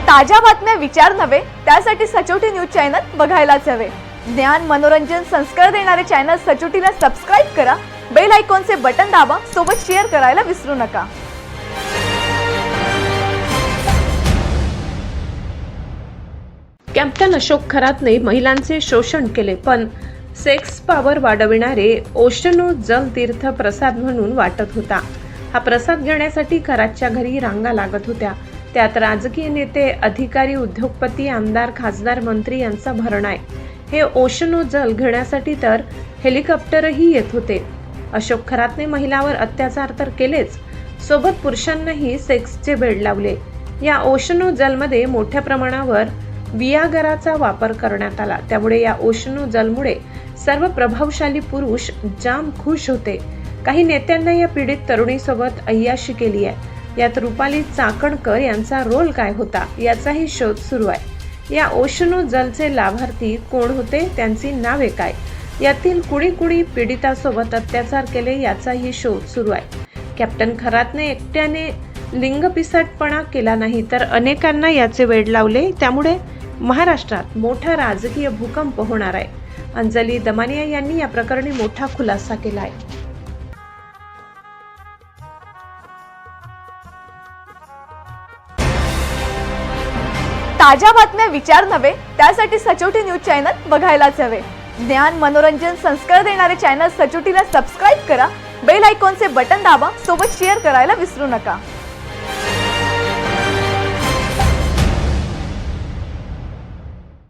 ताज्या बातम्या विचार नव्हे त्यासाठी सचोटी न्यूज चॅनल बघायलाच हवे। ज्ञान मनोरंजन संस्कार देणारे चॅनल सचोटीला सबस्क्राइब करा, बेल आयकॉनचे बटन दाबा, सोबत शेअर करायला विसरू नका। कॅप्टन अशोक खरातने महिलांचे शोषण केले, पण सेक्स पॉवर वाढविणारे ओशनो जल तीर्थ प्रसाद म्हणून वाटत होता। हा प्रसाद घेण्यासाठी खरातच्या घरी रांगा लागत होत्या। त्यात राजकीय नेते, अधिकारी, उद्योगपती, आमदार, खासदार, मंत्री यांचा भरणा आहे। हे ओशनो जल घेण्यासाठी तर हेलिकॉप्टरही येत होते। अशोक खरातने महिलांवर अत्याचार तर केलेच, सोबत पुरुषांनाही सेक्सचे बेड लावले। या ओशनो जलमध्ये मोठ्या प्रमाणावर वियागराचा वापर करण्यात आला, त्यामुळे या ओशनो जलमुळे सर्व प्रभावशाली पुरुष जाम खुश होते। काही नेत्यांना या पीडित तरुणीसोबत अय्याशी केली आहे। यात रुपाली चाकणकर यांचा रोल काय होता याचाही शोध सुरू आहे। या ओशनो जलचे लाभार्थी कोण होते, त्यांची नावे काय, यातील कुणी पीडितासोबत अत्याचार केले याचाही शोध सुरू आहे। कॅप्टन खरातने एकट्याने लिंगपिसाटपणा केला नाही, तर अनेकांना याचे वेड लावले। त्यामुळे महाराष्ट्रात मोठा राजकीय भूकंप होणार आहे। अंजली दमानिया यांनी या प्रकरणी मोठा खुलासा केला आहे। ताज्या बातम्या विचार नव्हे त्यासाठी सचोटी न्यूज चॅनल बघायलाच हवे। ज्ञान मनोरंजन संस्कार देणारे चॅनल सचोटीला सबस्क्राइब करा, बेल आयकॉनचे बटन दाबा, सोबत शेअर करायला विसरू नका।